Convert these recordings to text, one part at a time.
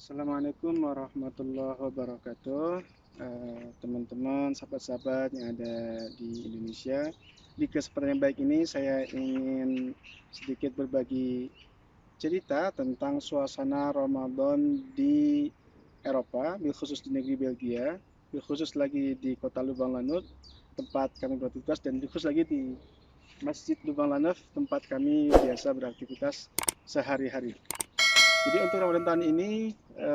Assalamualaikum warahmatullahi wabarakatuh. Teman-teman, sahabat-sahabat yang ada di Indonesia. Di kesempatan yang baik ini saya ingin sedikit berbagi cerita tentang suasana Ramadan di Eropa, bil khusus di negeri Belgia, bil khusus lagi di kota Lubang Lanut, tempat kami beraktivitas, dan bil khusus lagi di Masjid Lubang Lanuf, tempat kami biasa beraktivitas sehari-hari. Jadi untuk Ramadan tahun ini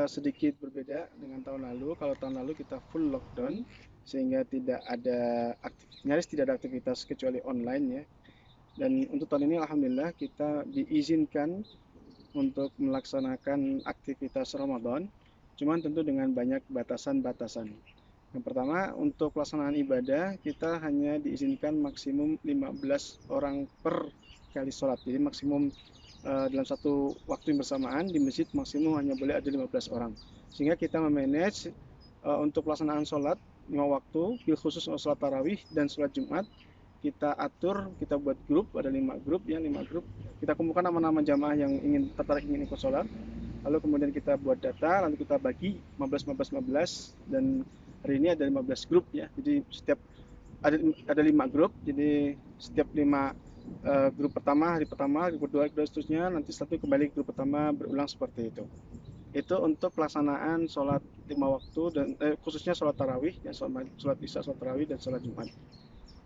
sedikit berbeda dengan tahun lalu. Kalau tahun lalu kita full lockdown sehingga nyaris tidak ada aktivitas kecuali online ya. Dan untuk tahun ini alhamdulillah kita diizinkan untuk melaksanakan aktivitas Ramadan, cuman tentu dengan banyak batasan-batasan. Yang pertama, untuk pelaksanaan ibadah kita hanya diizinkan maksimum 15 orang per kali sholat. Jadi maksimum dalam satu waktu yang bersamaan di masjid maksimum hanya boleh ada 15 orang. Sehingga kita memanage untuk pelaksanaan sholat 5 waktu, bil khusus sholat tarawih dan sholat Jumat, kita atur, kita buat grup, ada 5 grup ya, 5 grup. Kita kumpulkan nama-nama jamaah yang ingin ikut sholat, lalu kemudian kita buat data, lalu kita bagi 15, 15, 15, dan hari ini ada 15 grup ya. Jadi setiap ada 5 grup, jadi setiap 5 grup pertama, hari pertama, grup kedua, dan seterusnya, nanti satu kembali grup pertama, berulang seperti itu. Itu untuk pelaksanaan sholat 5 waktu dan khususnya sholat tarawih, ya, sholat isya, sholat tarawih, dan sholat Jumat.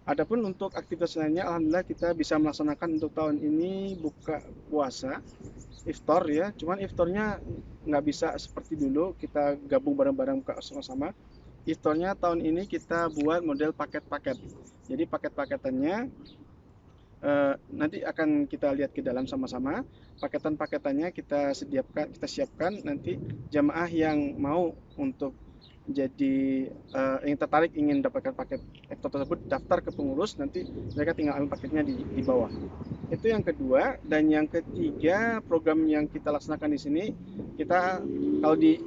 Adapun untuk aktivitas lainnya, alhamdulillah kita bisa melaksanakan untuk tahun ini buka puasa, iftar ya. Cuman iftarnya nggak bisa seperti dulu kita gabung bareng-bareng buka sama-sama. Iftarnya tahun ini kita buat model paket-paket. Jadi paket-paketannya nanti akan kita lihat ke dalam sama-sama. Paketan-paketannya kita siapkan nanti jamaah yang mau untuk jadi yang tertarik ingin dapatkan paket ektor tersebut daftar ke pengurus, nanti mereka tinggal ambil paketnya di bawah. Itu yang kedua. Dan yang ketiga, program yang kita laksanakan di sini, kita kalau di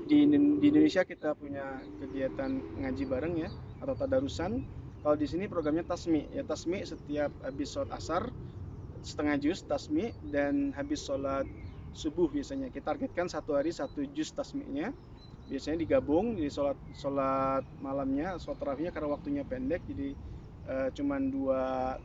Indonesia kita punya kegiatan ngaji bareng ya, atau tadarusan. Kalau di sini programnya tasmi ya, tasmi setiap habis sholat asar setengah juz tasmi, dan habis sholat subuh biasanya kita targetkan satu hari satu juz tasminya. Biasanya digabung jadi sholat sholat malamnya, sholat tarawihnya karena waktunya pendek, jadi cuman dua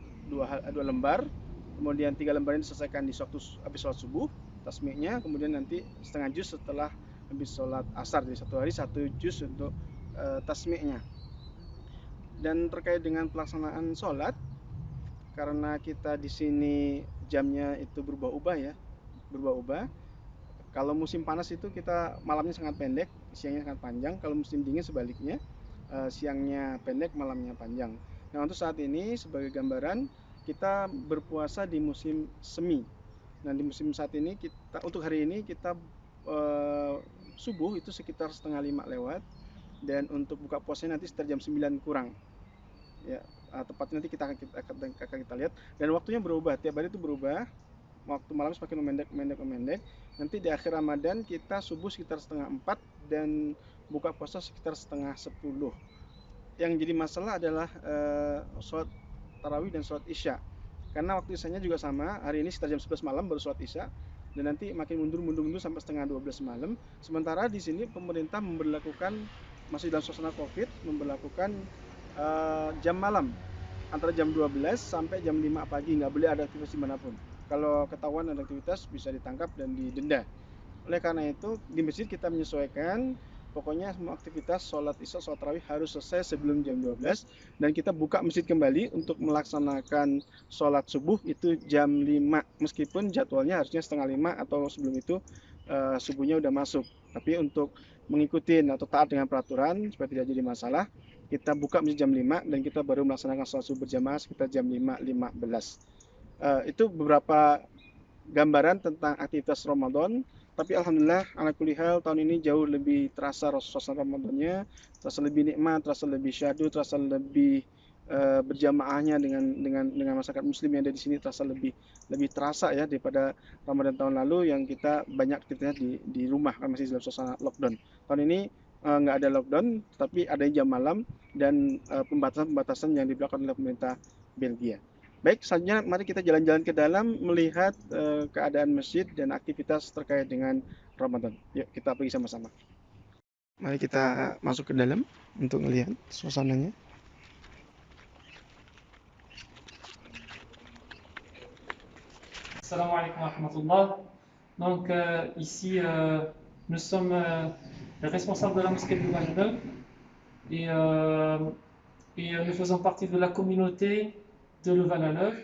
lembar, kemudian 3 lembar ini diselesaikan di waktu habis sholat subuh tasmiknya, kemudian nanti setengah juz setelah habis sholat asar, jadi satu hari satu juz untuk tasmiknya. Dan terkait dengan pelaksanaan sholat, karena kita di sini jamnya itu berubah-ubah ya, berubah-ubah. Kalau musim panas itu kita malamnya sangat pendek, siangnya sangat panjang. Kalau musim dingin sebaliknya, siangnya pendek, malamnya panjang. Nah, untuk saat ini sebagai gambaran, kita berpuasa di musim semi. Nah, di musim saat ini untuk hari ini kita subuh itu sekitar setengah 5 lewat, dan untuk buka puasanya nanti sekitar jam 9 kurang. Ya, tepatnya nanti akan kita lihat, dan waktunya berubah, tiap hari itu berubah. Waktu malam semakin memendek. Nanti di akhir Ramadan kita subuh sekitar setengah 4 dan buka puasa sekitar setengah 10. Yang jadi masalah adalah sholat tarawih dan sholat isya, karena waktu isyanya juga sama, hari ini sekitar jam 11 malam baru sholat isya, dan nanti makin mundur sampai setengah 12 malam. Sementara di sini pemerintah memberlakukan, masih dalam suasana covid, memberlakukan jam malam antara jam 12 sampai jam 5 pagi, nggak boleh ada aktivitas dimanapun. Kalau ketahuan ada aktivitas bisa ditangkap dan didenda. Oleh karena itu di masjid kita menyesuaikan, pokoknya semua aktivitas sholat isya, sholat tarawih harus selesai sebelum jam 12, dan kita buka masjid kembali untuk melaksanakan sholat subuh itu jam 5, meskipun jadwalnya harusnya setengah 5 atau sebelum itu subuhnya udah masuk. Tapi untuk mengikuti atau taat dengan peraturan supaya tidak jadi masalah, kita buka masjid jam 5 dan kita baru melaksanakan sholat subuh berjamaah sekitar jam 5.15. Itu beberapa gambaran tentang aktivitas Ramadan. Tapi alhamdulillah ala kulli hal tahun ini jauh lebih terasa suasana Ramadannya, terasa lebih nikmat, terasa lebih syahdu, terasa lebih berjamaahnya dengan masyarakat muslim yang ada di sini, terasa lebih terasa ya daripada Ramadan tahun lalu yang kita banyak aktivitasnya di rumah, kan masih dalam suasana lockdown. Tahun ini nggak ada lockdown, tapi ada jam malam dan pembatasan-pembatasan yang diberlakukan oleh pemerintah Belgia. Baik, selanjutnya mari kita jalan-jalan ke dalam melihat keadaan masjid dan aktivitas terkait dengan Ramadan. Yuk kita pergi sama-sama. Mari kita masuk ke dalam untuk melihat suasananya. Assalamu alaikum wa rahmatullah. Donc ici, nous sommes les responsables de la mosquée de Louvain-la-Neuve et, nous faisons partie de la communauté de Louvain-la-Neuve.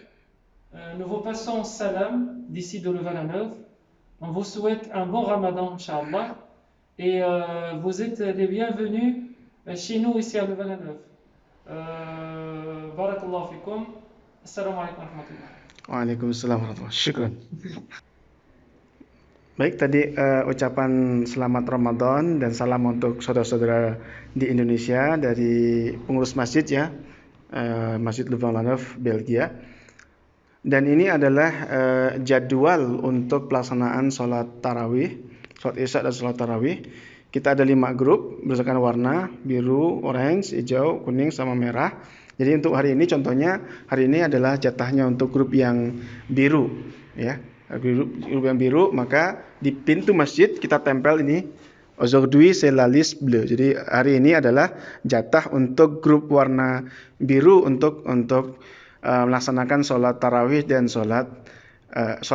Nous vous passons salam d'ici de Louvain-la-Neuve. On vous souhaite un bon ramadan, Inch'Allah. Et vous êtes les bienvenus chez nous ici à Louvain-la-Neuve. Barakallahu fikum. Assalamu alaikum wa rahmatullah. Waalaikumsalam warahmatullahi wabarakatuh. Syukran. Baik, tadi ucapan selamat Ramadan dan salam untuk saudara-saudara di Indonesia dari pengurus masjid ya, Masjid Louvain-la-Neuve, Belgia. Dan ini adalah jadwal untuk pelaksanaan sholat tarawih, sholat isya dan sholat tarawih. Kita ada 5 grup berdasarkan warna, biru, orange, hijau, kuning, sama merah. Jadi untuk hari ini contohnya, hari ini adalah jatahnya untuk grup yang biru ya. Grup yang biru, maka di pintu masjid kita tempel ini aujourd'hui c'est la liste bleue. Jadi hari ini adalah jatah untuk grup warna biru untuk melaksanakan sholat tarawih dan sholat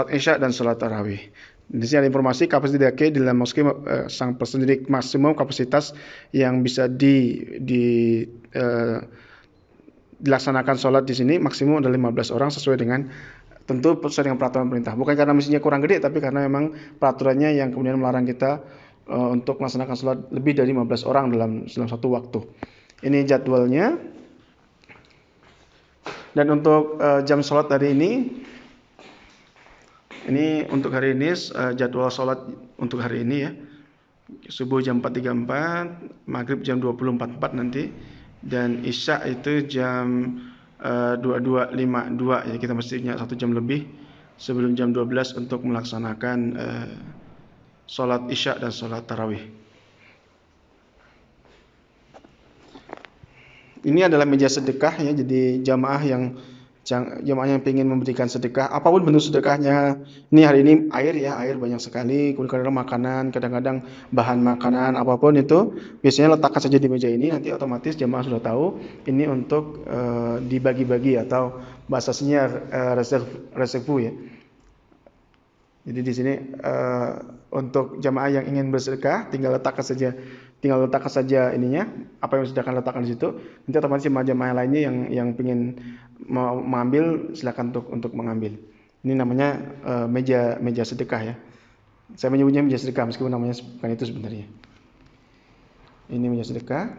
isya dan sholat tarawih. Di sini ada informasi kapasitas di dalam moske sang persendiri maksimum kapasitas yang bisa dilaksanakan sholat di sini maksimum adalah 15 orang sesuai dengan tentu sesuai dengan peraturan pemerintah. Bukan karena mesinnya kurang gede, tapi karena memang peraturannya yang kemudian melarang kita untuk melaksanakan sholat lebih dari 15 orang dalam satu waktu. Ini jadwalnya. Dan untuk jam sholat hari ini untuk hari ini jadwal sholat untuk hari ini ya. Subuh jam 4.34, maghrib jam 20.44 nanti, dan isya itu jam 22.52. Jadi kita mestinya 1 jam lebih sebelum jam 12 untuk melaksanakan sholat isya dan sholat tarawih. Ini adalah meja sedekah ya, jadi jamaah yang ingin memberikan sedekah, apapun bentuk sedekahnya. Ini hari ini air banyak sekali, kadang-kadang makanan, kadang-kadang bahan makanan, apapun itu biasanya letakkan saja di meja ini, nanti otomatis jamaah sudah tahu ini untuk dibagi-bagi atau bahasanya reservu ya. Jadi di sini untuk jamaah yang ingin bersedekah tinggal letakkan saja ininya, apa yang sudah akan letakkan di situ. Nanti otomatis jamaah lainnya yang ingin mau mengambil silakan untuk mengambil. Ini namanya meja sedekah ya. Saya menyebutnya meja sedekah meskipun namanya bukan itu sebenarnya. Ini meja sedekah.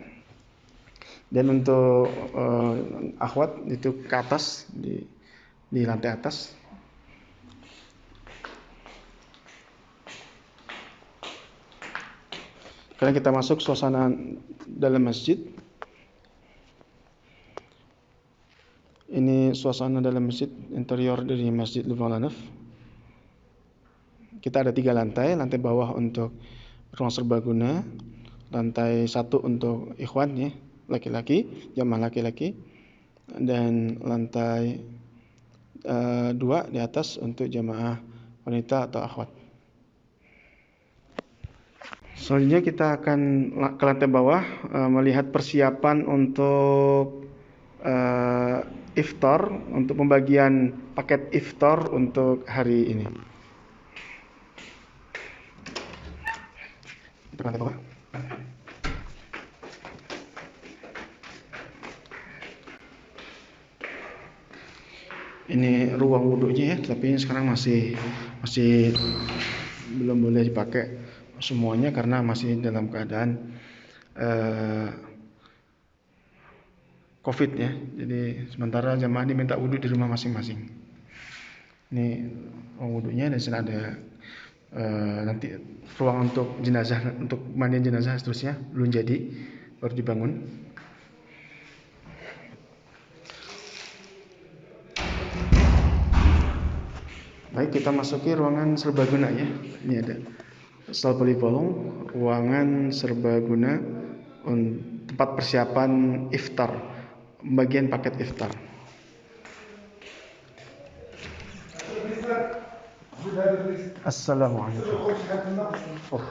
Dan untuk akhwat itu ke atas di lantai atas. Sekarang kita masuk suasana dalam masjid. Ini suasana dalam masjid, interior dari Masjid Louvain-la-Neuve. Kita ada 3 lantai. Lantai bawah untuk ruang serbaguna, lantai 1 untuk ikhwan ya, laki-laki, jamaah laki-laki, dan lantai 2 di atas untuk jamaah wanita atau akhwat. Selanjutnya kita akan ke lantai bawah melihat persiapan untuk iftar, untuk pembagian paket iftar untuk hari ini. Ke lantai bawah. Ini ruang wudhunya ya, tapi sekarang masih belum boleh dipakai semuanya karena masih dalam keadaan COVID ya. Jadi sementara jamaah diminta wudhu di rumah masing-masing. Ini ruang wudhunya, dan di sana ada nanti ruang untuk jenazah, untuk mandian jenazah seterusnya belum jadi, baru dibangun. Baik, kita masuki ruangan serbaguna ya. Ini ada salle polyvalent, ruangan serbaguna, tempat persiapan iftar, bagian paket iftar. Assalamualaikum. Oh,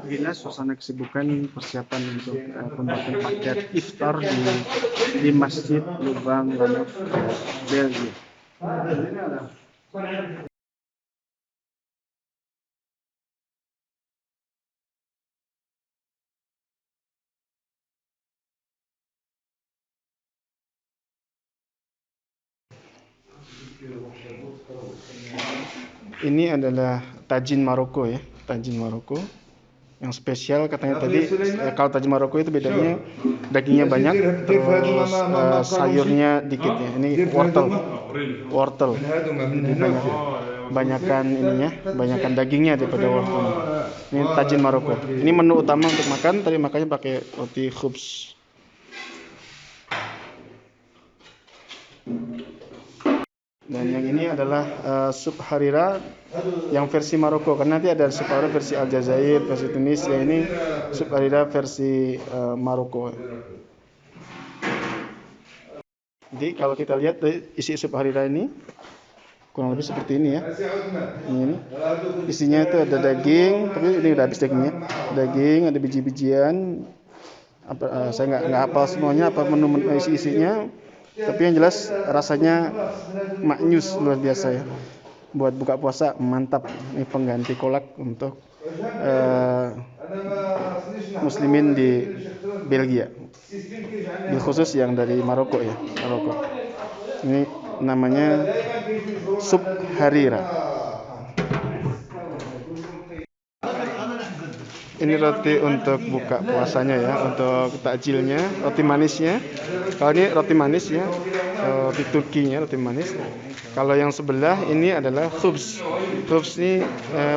beginilah suasana kesibukan persiapan untuk pembuatan paket iftar di Masjid Lubang Lanuf, Belgia. Ini adalah tajin Maroko ya, tajin Maroko. Yang spesial katanya tadi, kalau tajin Maroko itu bedanya dagingnya banyak, terus sayurnya dikit ya. Ini wortel, jadi banyakan ininya, banyakan dagingnya daripada wortel. Ini tajin Maroko. Ini menu utama untuk makan, tadi makanya pakai roti khubz. Dan yang ini adalah sup harira yang versi Maroko, karena nanti ada sup harira versi Aljazair, versi Tunisia. Ini sup harira versi Maroko. Jadi kalau kita lihat isi sup harira ini kurang lebih seperti ini ya. Ini isinya itu ada daging, tapi ini udah habis dagingnya. Daging, ada biji-bijian. Saya nggak hafal semuanya apa menu isinya. Tapi yang jelas rasanya maknyus luar biasa ya. Buat buka puasa mantap. Ini pengganti kolak untuk muslimin di Belgia. Bil khusus yang dari Maroko ya, Maroko. Ini namanya sup harira. Ini roti untuk buka puasanya ya, untuk takjilnya, roti manisnya. Kalau ini roti manis ya, roti Turkinya, roti manis. Kalau yang sebelah ini adalah khubz. Khubz ini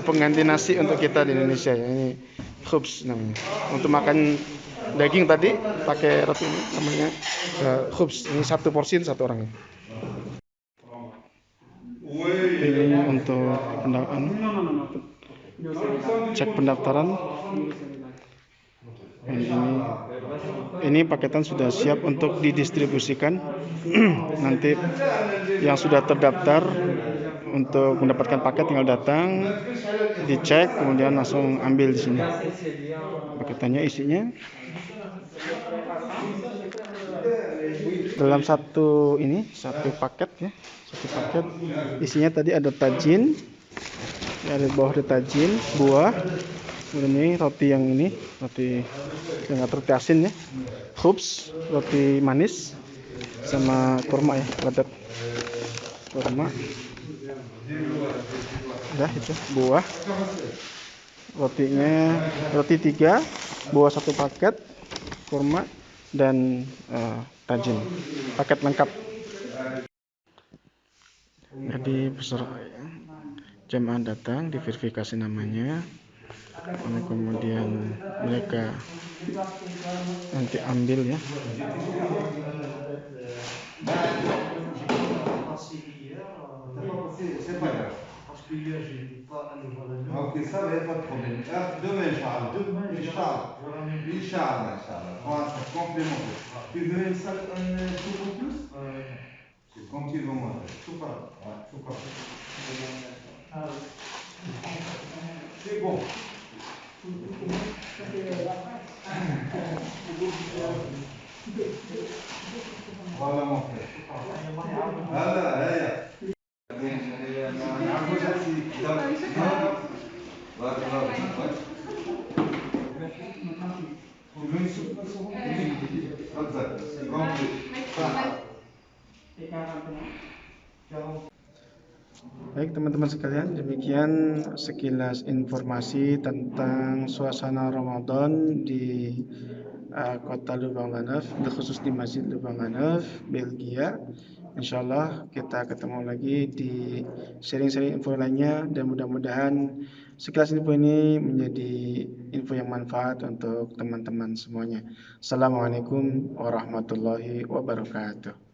pengganti nasi untuk kita di Indonesia ya. Ini khubz namanya. Untuk makan daging tadi pakai roti ini namanya khubz. Ini satu porsi satu orang. Ini untuk cek pendaftaran. Ini paketan sudah siap untuk didistribusikan. Nanti yang sudah terdaftar untuk mendapatkan paket tinggal datang, dicek, kemudian langsung ambil di sini. Paketannya isinya dalam satu paket ya, satu paket isinya tadi ada tajin, ada bawah ada tajin, buah, kemudian ini roti yang ini, roti asin ya, khubz, roti manis, sama kurma ya, ledet kurma. Udah itu buah, rotinya roti 3, buah 1 paket, kurma dan tajin, paket lengkap. Jadi peserta jemaah datang, diverifikasi namanya, kemudian mereka nanti ambil ya. Ok, ça va, y a pas de problème. Demain, Inch'Allah. Inch'Allah, Inch'Allah. Voilà, complémentaire. Tu veux une soupe en plus? C'est comme tu veux manger. Soupe. Ouais, soupe. C'est bon. Voilà mon frère. Voilà, là. Baik teman-teman sekalian, demikian sekilas informasi tentang suasana Ramadan di kota Lubang Lanuf, khusus di Masjid Lubang Lanuf, Belgia. Insyaallah kita ketemu lagi di sharing-sharing info lainnya, dan mudah-mudahan sekilas info ini menjadi info yang manfaat untuk teman-teman semuanya. Assalamualaikum warahmatullahi wabarakatuh.